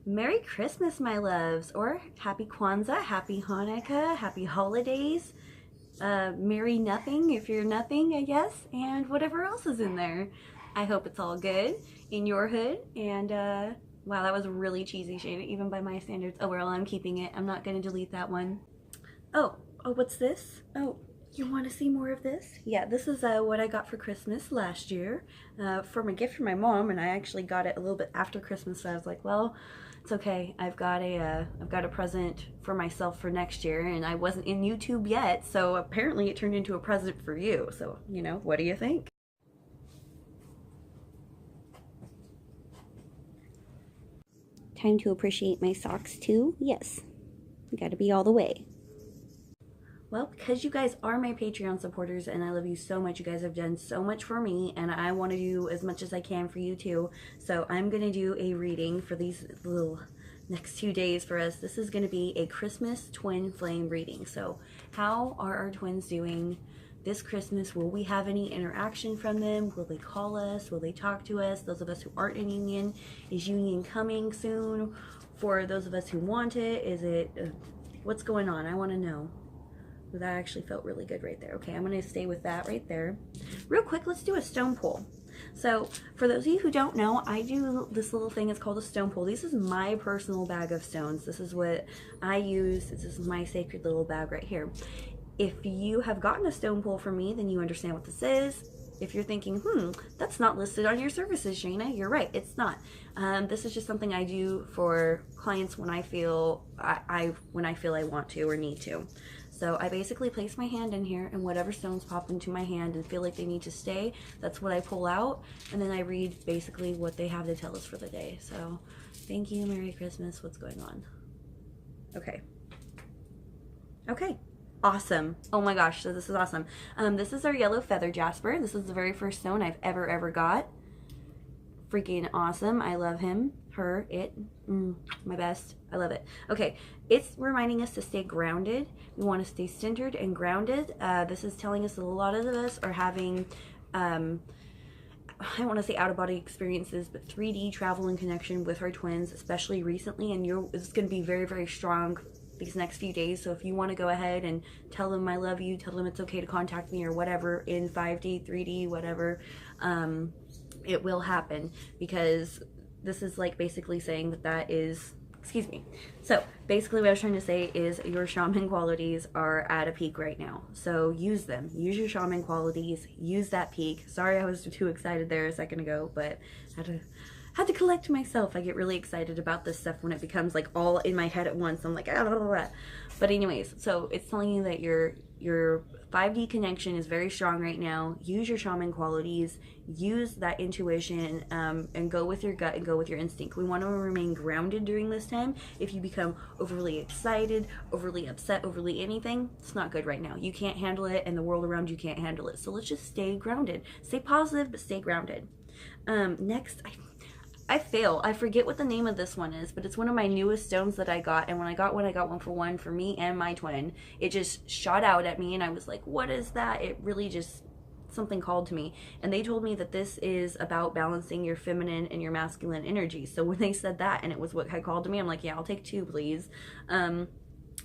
Merry Christmas, my loves, or Happy Kwanzaa, Happy Hanukkah, Happy Holidays, Merry Nothing if you're nothing, I guess, and whatever else is in there. I hope it's all good in your hood, and wow, that was really cheesy, Shaenna, even by my standards. Oh, well, I'm keeping it. I'm not going to delete that one. Oh, what's this? Oh, you want to see more of this? Yeah, this is what I got for Christmas last year from a gift from my mom, and I actually got it a little bit after Christmas, so I was like, well, it's okay. I've got a present for myself for next year, and I wasn't in YouTube yet, so apparently it turned into a present for you. So, you know, what do you think? Time to appreciate my socks too. Yes, gotta be all the way. Well, because you guys are my Patreon supporters and I love you so much, you guys have done so much for me and I want to do as much as I can for you too. So I'm going to do a reading for these little next 2 days for us. This is going to be a Christmas twin flame reading. So how are our twins doing this Christmas? Will we have any interaction from them? Will they call us? Will they talk to us? Those of us who aren't in union, is union coming soon? For those of us who want it, is it, what's going on? I want to know. That actually felt really good right there. Okay, I'm going to stay with that right there. Real quick, let's do a stone pull. So for those of you who don't know, I do this little thing. It's called a stone pull. This is my personal bag of stones. This is what I use. This is my sacred little bag right here. If you have gotten a stone pull from me, then you understand what this is. If you're thinking, that's not listed on your services, Shaenna, you're right, it's not. This is just something I do for clients when I feel I want to or need to. So I basically place my hand in here and whatever stones pop into my hand and feel like they need to stay, that's what I pull out. And then I read basically what they have to tell us for the day. So thank you, Merry Christmas, what's going on? Okay. Okay. Awesome. Oh my gosh, so this is awesome. This is our yellow feather jasper. This is the very first stone I've ever got. Freaking awesome. I love him, her, it, my best. I love it. Okay, it's reminding us to stay grounded. We want to stay centered and grounded. This is telling us that a lot of us are having, I don't want to say out-of-body experiences, but 3D travel and connection with our twins, especially recently, and it's going to be very strong these next few days. So if you want to go ahead and tell them I love you, tell them it's okay to contact me or whatever in 5D, 3D, whatever, it will happen, because this is like basically saying that is, excuse me. So basically what I was trying to say is your shaman qualities are at a peak right now. So use them. Use your shaman qualities. Use that peak. Sorry I was too excited there a second ago, but I had to collect myself. I get really excited about this stuff when it becomes like all in my head at once. I'm like, ah. But anyways, so it's telling you that your 5D connection is very strong right now. Use your shaman qualities, use that intuition, and go with your gut and go with your instinct. We want to remain grounded during this time. If you become overly excited, overly upset, overly anything, it's not good right now. You can't handle it and the world around you can't handle it. So let's just stay grounded. Stay positive, but stay grounded. Next, I forget what the name of this one is, but it's one of my newest stones that I got, and when I got one for one for me and my twin. It just shot out at me and I was like, what is that? It really just, something called to me, and they told me that this is about balancing your feminine and your masculine energy. So when they said that and it was what had called to me, I'm like, yeah, I'll take two, please.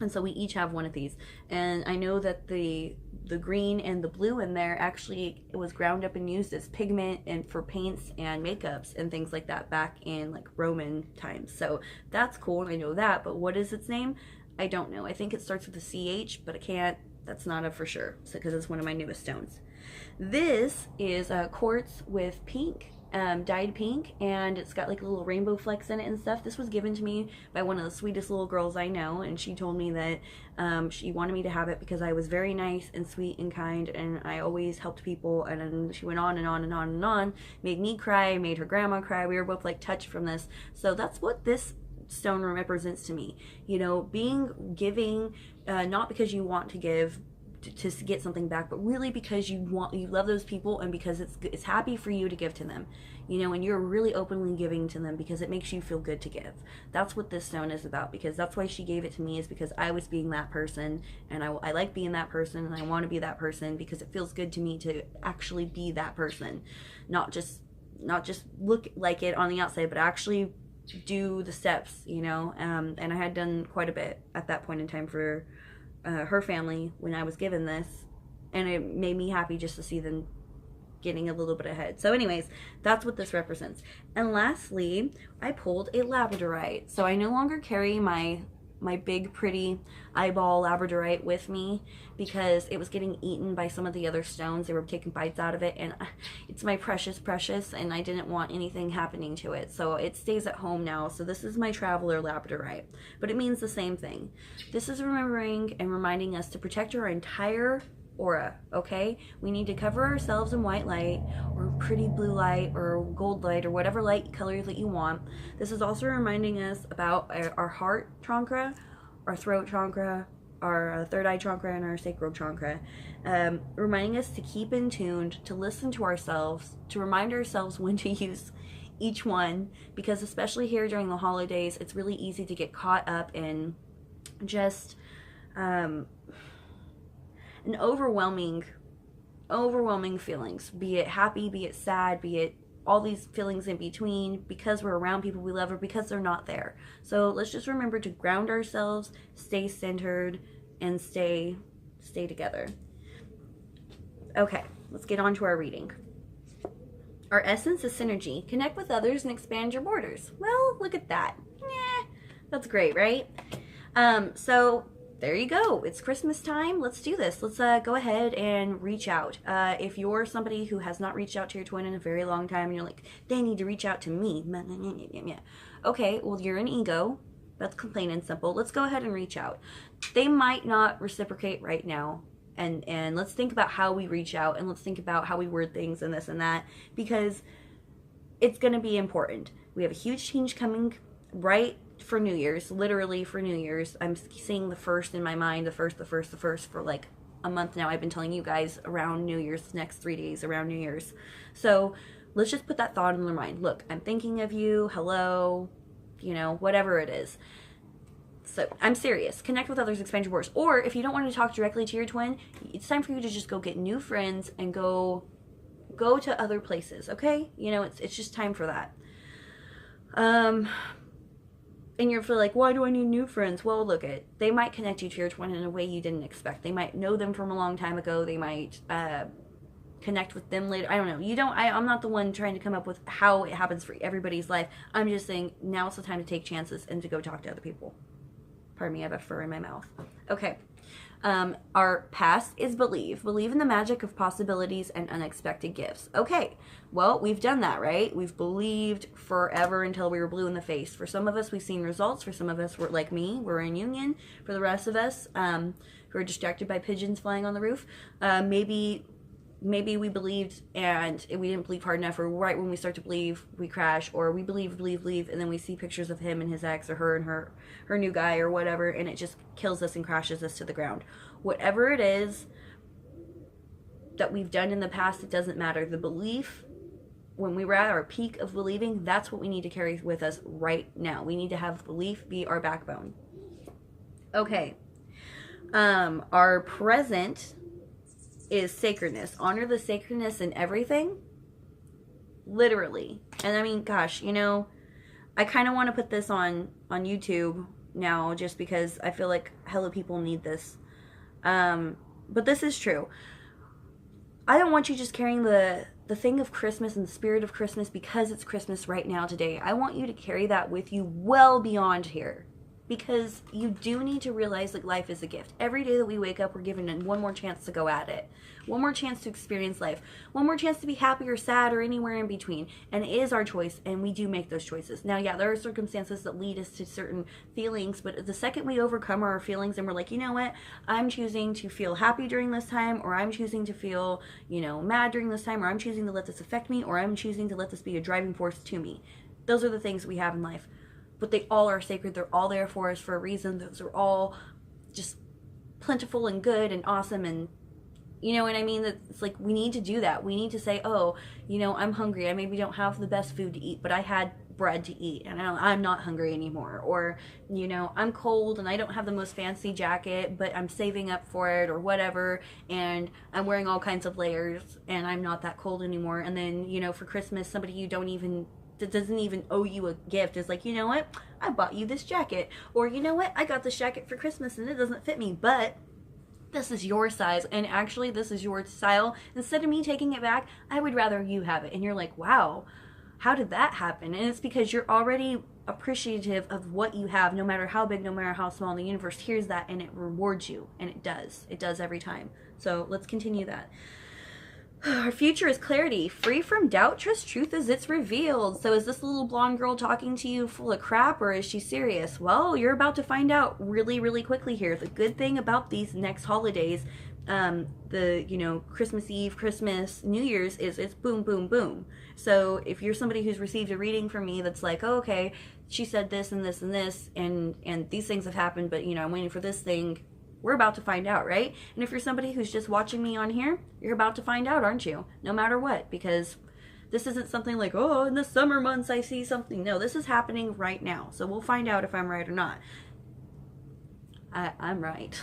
And so we each have one of these, and I know that the green and the blue in there actually was ground up and used as pigment and for paints and makeups and things like that back in like Roman times. So that's cool, and I know that, but what is its name? I don't know. I think it starts with a CH, but I can't, that's not a for sure, because it's one of my newest stones. This is quartz with pink, dyed pink, and it's got like little rainbow flecks in it and stuff. This was given to me by one of the sweetest little girls I know, and she told me that she wanted me to have it because I was very nice and sweet and kind, and I always helped people. And then she went on and on and on and on, made me cry, made her grandma cry. We were both like touched from this. So that's what this stone represents to me. You know, being giving, not because you want to give to get something back, but really because you love those people, and because it's happy for you to give to them, you know, and you're really openly giving to them because it makes you feel good to give. That's what this stone is about, because that's why she gave it to me, is because I was being that person, and I like being that person, and I want to be that person because it feels good to me to actually be that person, not just look like it on the outside, but actually do the steps, you know, and I had done quite a bit at that point in time for her family when I was given this, and it made me happy just to see them getting a little bit ahead. So anyways, that's what this represents. And lastly, I pulled a labradorite. So I no longer carry my big pretty eyeball labradorite with me because it was getting eaten by some of the other stones. They were taking bites out of it, and it's my precious and I didn't want anything happening to it, so it stays at home now. So this is my traveler labradorite, but it means the same thing. This is remembering and reminding us to protect our entire aura. Okay, we need to cover ourselves in white light or pretty blue light or gold light or whatever light color that you want. This is also reminding us about our heart chakra, our throat chakra, our third eye chakra, and our sacral chakra, reminding us to keep in tune, to listen to ourselves, to remind ourselves when to use each one, because especially here during the holidays, it's really easy to get caught up in just an overwhelming feelings, be it happy, be it sad, be it all these feelings in between, because we're around people we love or because they're not there. So let's just remember to ground ourselves, stay centered, and stay together. Okay, let's get on to our reading. Our essence is synergy. Connect with others and expand your borders. Well, look at that. That's great, right? So there you go. It's Christmas time. Let's do this. Let's go ahead and reach out. If you're somebody who has not reached out to your twin in a very long time and you're like, they need to reach out to me. Okay, well, you're an ego. That's plain and simple. Let's go ahead and reach out. They might not reciprocate right now. And let's think about how we reach out, and let's think about how we word things and this and that, because it's going to be important. We have a huge change coming right for New Year's, literally for New Year's. I'm seeing the first in my mind, the first for like a month now. I've been telling you guys around New Year's, next 3 days around New Year's. So let's just put that thought in their mind. Look, I'm thinking of you. Hello, you know, whatever it is. So I'm serious. Connect with others, expand your borders. Or if you don't want to talk directly to your twin, it's time for you to just go get new friends and go to other places. Okay, you know, it's just time for that. And you're like, why do I need new friends? Well, look, they might connect you to your twin in a way you didn't expect. They might know them from a long time ago. They might connect with them later. I don't know. I'm not the one trying to come up with how it happens for everybody's life. I'm just saying now's the time to take chances and to go talk to other people. Pardon me, I have a fur in my mouth. Okay. Our past is believe. Believe in the magic of possibilities and unexpected gifts. Okay, well, we've done that, right? We've believed forever until we were blue in the face. For some of us, we've seen results. For some of us, we're like me, we're in union. For the rest of us, who are distracted by pigeons flying on the roof, maybe we believed and we didn't believe hard enough, or right when we start to believe, we crash, or we believe, and then we see pictures of him and his ex, or her and her new guy, or whatever, and it just kills us and crashes us to the ground. Whatever it is that we've done in the past, it doesn't matter. The belief, when we were at our peak of believing, that's what we need to carry with us right now. We need to have belief be our backbone. Okay. Our present is sacredness. Honor the sacredness in everything. Literally. And I mean, gosh, you know, I kind of want to put this on YouTube now, just because I feel like hella people need this. But this is true. I don't want you just carrying the thing of Christmas and the spirit of Christmas because it's Christmas right now today. I want you to carry that with you well beyond here. Because you do need to realize that life is a gift. Every day that we wake up, we're given one more chance to go at it. One more chance to experience life. One more chance to be happy or sad or anywhere in between. And it is our choice, and we do make those choices. Now, yeah, there are circumstances that lead us to certain feelings, but the second we overcome our feelings and we're like, you know what, I'm choosing to feel happy during this time, or I'm choosing to feel, you know, mad during this time, or I'm choosing to let this affect me, or I'm choosing to let this be a driving force to me. Those are the things we have in life. But they all are sacred. They're all there for us for a reason. Those are all just plentiful and good and awesome, and you know what I mean? It's like we need to do that. We need to say, oh, you know, I'm hungry. I maybe don't have the best food to eat, but I had bread to eat, and I'm not hungry anymore. Or, you know, I'm cold and I don't have the most fancy jacket, but I'm saving up for it, or whatever, and I'm wearing all kinds of layers and I'm not that cold anymore. And then, you know, for Christmas, somebody you don't even that doesn't even owe you a gift is like, you know what, I bought you this jacket, or you know what, I got this jacket for Christmas and it doesn't fit me, but this is your size, and actually this is your style. Instead of me taking it back, I would rather you have it. And you're like, wow, how did that happen? And it's because you're already appreciative of what you have, no matter how big, no matter how small. The universe hears that and it rewards you, and it does every time. So let's continue that. Our future is clarity, free from doubt, trust truth as it's revealed. So is this little blonde girl talking to you full of crap, or is she serious? Well, you're about to find out really, really quickly here. The good thing about these next holidays, Christmas Eve, Christmas, New Year's, is it's boom, boom, boom. So if you're somebody who's received a reading from me that's like, oh, okay, she said this and this and this, and these things have happened, but, I'm waiting for this thing, we're about to find out, right? And if you're somebody who's just watching me on here, you're about to find out, aren't you? No matter what, because this isn't something like, oh, in the summer months I see something. No, this is happening right now. So we'll find out if I'm right or not. I'm right.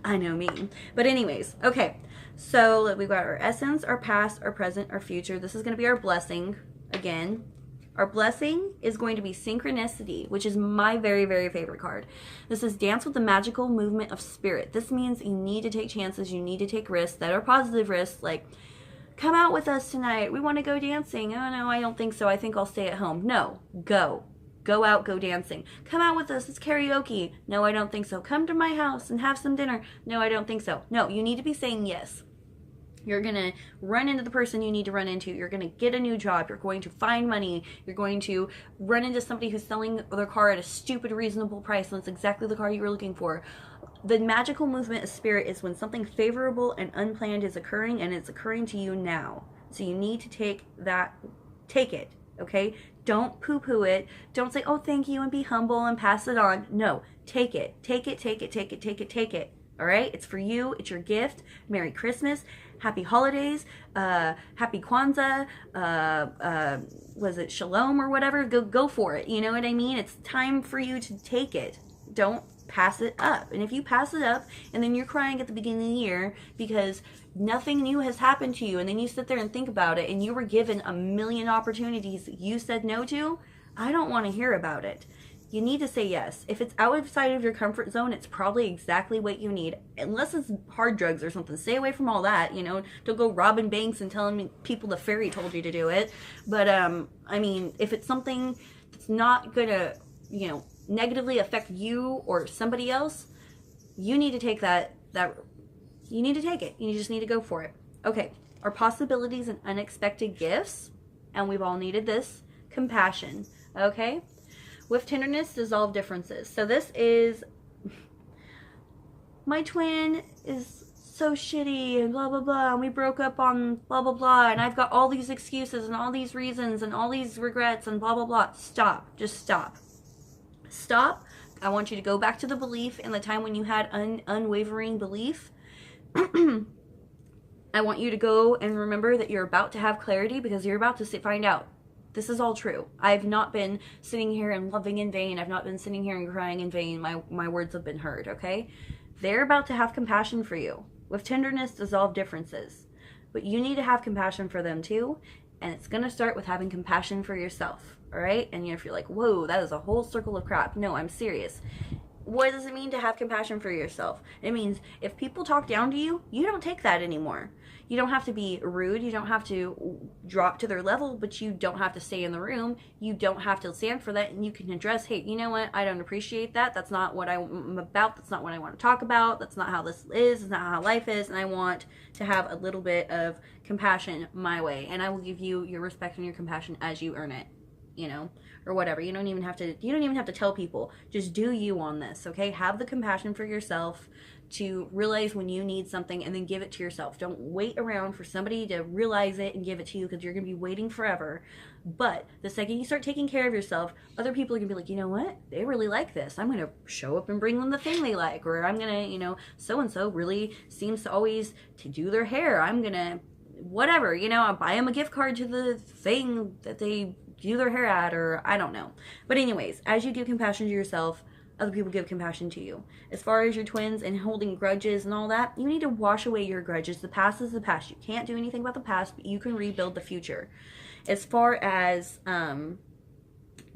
I know me. But anyways, okay. So we've got our essence, our past, our present, our future. This is going to be our blessing again. Our blessing is going to be synchronicity, which is my very, very favorite card. This is dance with the magical movement of spirit. This means you need to take chances. You need to take risks that are positive risks, like, come out with us tonight. We want to go dancing. Oh, no, I don't think so. I think I'll stay at home. No, go. Go out, go dancing. Come out with us. It's karaoke. No, I don't think so. Come to my house and have some dinner. No, I don't think so. No, you need to be saying yes. You're going to run into the person you need to run into. You're going to get a new job. You're going to find money. You're going to run into somebody who's selling their car at a stupid, reasonable price, and it's exactly the car you were looking for. The magical movement of spirit is when something favorable and unplanned is occurring, and it's occurring to you now. So you need to take it, okay? Don't poo-poo it. Don't say, oh, thank you, and be humble and pass it on. No, take it. Take it, take it, take it, take it, take it. All right? It's for you. It's your gift. Merry Christmas. Happy holidays. Happy Kwanzaa. Was it Shalom or whatever? Go for it. You know what I mean? It's time for you to take it. Don't pass it up. And if you pass it up and then you're crying at the beginning of the year because nothing new has happened to you, and then you sit there and think about it and you were given a million opportunities you said no to, I don't want to hear about it. You need to say yes. If it's outside of your comfort zone, it's probably exactly what you need. Unless it's hard drugs or something. Stay away from all that, Don't go robbing banks and telling people the fairy told you to do it. But, I mean, if it's something that's not going to, negatively affect you or somebody else, you need to take you need to take it. You just need to go for it. Okay. Our possibilities and unexpected gifts, and we've all needed this, compassion. Okay? With tenderness, dissolve differences. So this is, my twin is so shitty and blah, blah, blah, and we broke up on blah, blah, blah, and I've got all these excuses and all these reasons and all these regrets and blah, blah, blah. Stop. Just stop. Stop. I want you to go back to the belief in the time when you had unwavering belief. I want you to go and remember that you're about to have clarity, because you're about to find out. This is all true. I've not been sitting here and loving in vain. I've not been sitting here and crying in vain. My words have been heard, okay? They're about to have compassion for you. With tenderness, dissolve differences. But you need to have compassion for them too. And it's going to start with having compassion for yourself, all right? And if you're like, whoa, that is a whole circle of crap. No, I'm serious. What does it mean to have compassion for yourself? It means if people talk down to you, you don't take that anymore. You don't have to be rude. You don't have to drop to their level, but you don't have to stay in the room. You don't have to stand for that, and you can address, hey, you know what? I don't appreciate that. That's not what I'm about. That's not what I want to talk about. That's not how this is. It's not how life is, and I want to have a little bit of compassion my way, and I will give you your respect and your compassion as you earn it, or whatever. You don't even have to tell people. Just do you on this, okay? Have the compassion for yourself to realize when you need something and then give it to yourself. Don't wait around for somebody to realize it and give it to you, because you're going to be waiting forever. But the second you start taking care of yourself, other people are going to be like, you know what? They really like this. I'm going to show up and bring them the thing they like. Or I'm going to, so-and-so really seems to always to do their hair. I'm going to, whatever, I'll buy them a gift card to the thing that they do their hair at, or I don't know. But anyways, as you give compassion to yourself, other people give compassion to you. As far as your twins and holding grudges and all that, you need to wash away your grudges. The past is the past. You can't do anything about the past, but you can rebuild the future. As far as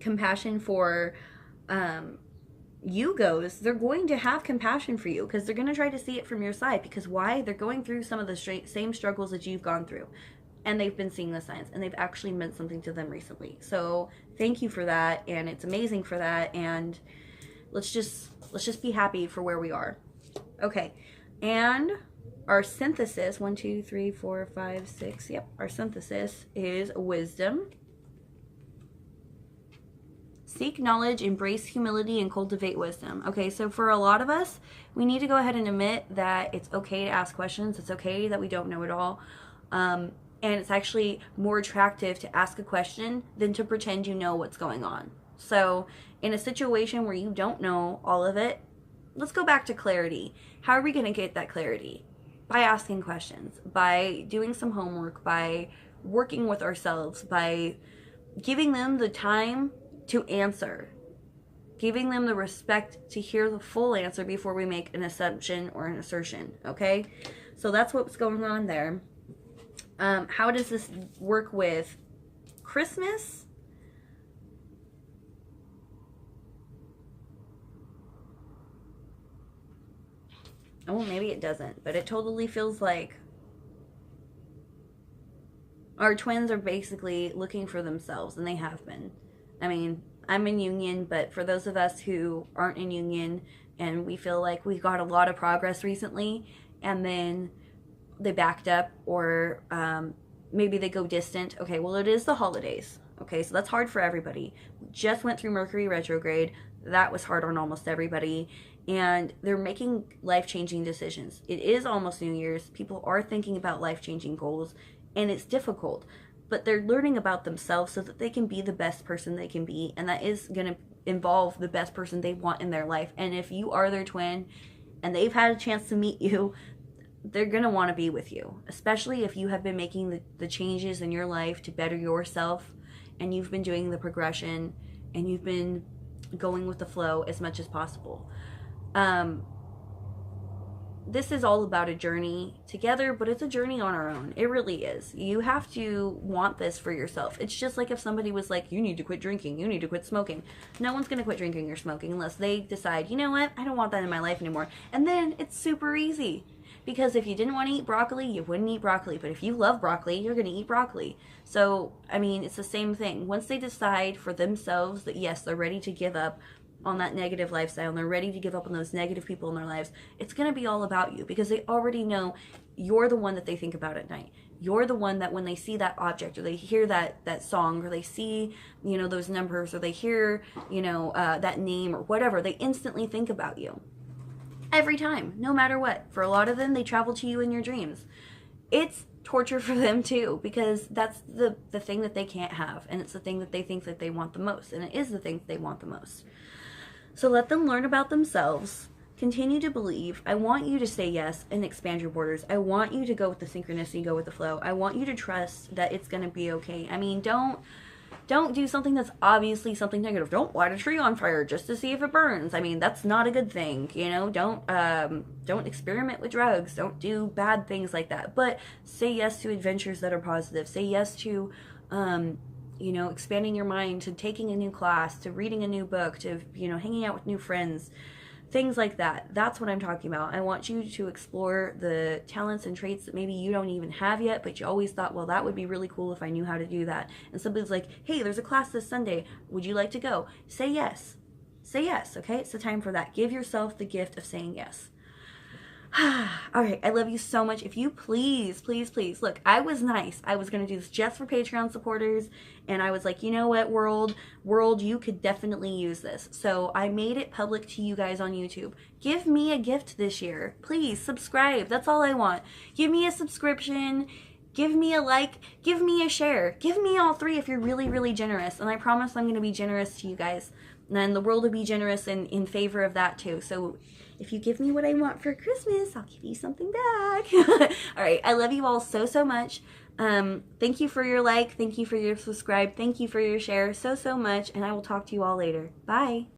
compassion for you goes, they're going to have compassion for you because they're going to try to see it from your side. Because why? They're going through some of the same struggles that you've gone through, and they've been seeing the signs, and they've actually meant something to them recently. So thank you for that, and it's amazing for that, and let's just be happy for where we are. Okay, and our synthesis, 1, 2, 3, 4, 5, 6, yep, our synthesis is wisdom. Seek knowledge, embrace humility, and cultivate wisdom. Okay, so for a lot of us, we need to go ahead and admit that it's okay to ask questions. It's okay that we don't know it all. And it's actually more attractive to ask a question than to pretend you know what's going on. So in a situation where you don't know all of it, let's go back to clarity. How are we going to get that clarity? By asking questions, by doing some homework, by working with ourselves, by giving them the time to answer, giving them the respect to hear the full answer before we make an assumption or an assertion. Okay, so that's what's going on there. How does this work with Christmas? Oh, maybe it doesn't, but it totally feels like our twins are basically looking for themselves, and they have been. I mean, I'm in union, but for those of us who aren't in union and we feel like we got a lot of progress recently and then they backed up, or maybe they go distant. Okay, well, it is the holidays. Okay, so that's hard for everybody. We just went through Mercury retrograde. That was hard on almost everybody. And they're making life-changing decisions. It is almost New Year's. People are thinking about life-changing goals, and it's difficult. But they're learning about themselves so that they can be the best person they can be. And that is going to involve the best person they want in their life. And if you are their twin and they've had a chance to meet you, they're going to want to be with you. Especially if you have been making the changes in your life to better yourself, and you've been doing the progression, and you've been going with the flow as much as possible. This is all about a journey together, but it's a journey on our own. It really is. You have to want this for yourself. It's just like if somebody was like, you need to quit drinking, you need to quit smoking. No one's going to quit drinking or smoking unless they decide, you know what, I don't want that in my life anymore. And then it's super easy. Because if you didn't want to eat broccoli, you wouldn't eat broccoli. But if you love broccoli, you're going to eat broccoli. So, I mean, it's the same thing. Once they decide for themselves that, yes, they're ready to give up on that negative lifestyle and they're ready to give up on those negative people in their lives, it's going to be all about you, because they already know you're the one that they think about at night. You're the one that when they see that object, or they hear that song, or they see, you know, those numbers, or they hear, you know, that name or whatever, they instantly think about you. Every time, no matter what. For a lot of them, they travel to you in your dreams. It's torture for them too, because that's the thing that they can't have, and it's the thing that they think that they want the most, and it is the thing that they want the most. So let them learn about themselves. Continue to believe. I want you to say yes and expand your borders. I want you to go with the synchronicity, go with the flow. I want you to trust that it's going to be okay. I mean, don't do something that's obviously something negative. Don't light a tree on fire just to see if it burns. I mean, that's not a good thing, you know. Don't experiment with drugs. Don't do bad things like that. But say yes to adventures that are positive. Say yes to you know, expanding your mind, to taking a new class, to reading a new book, to, you know, hanging out with new friends, things like that. That's what I'm talking about. I want you to explore the talents and traits that maybe you don't even have yet, but you always thought, well, that would be really cool if I knew how to do that. And somebody's like, hey, there's a class this Sunday. Would you like to go? Say yes. Say yes, okay? It's the time for that. Give yourself the gift of saying yes. All right, I love you so much. If you please, look, I was nice. I was going to do this just for Patreon supporters, and I was like, you know what, world, you could definitely use this. So I made it public to you guys on YouTube. Give me a gift this year. Please, subscribe. That's all I want. Give me a subscription. Give me a like. Give me a share. Give me all three if you're really, really generous. And I promise I'm going to be generous to you guys. And the world will be generous in favor of that too. So if you give me what I want for Christmas, I'll give you something back. All right. I love you all so, so much. Thank you for your like. Thank you for your subscribe. Thank you for your share so, so much. And I will talk to you all later. Bye.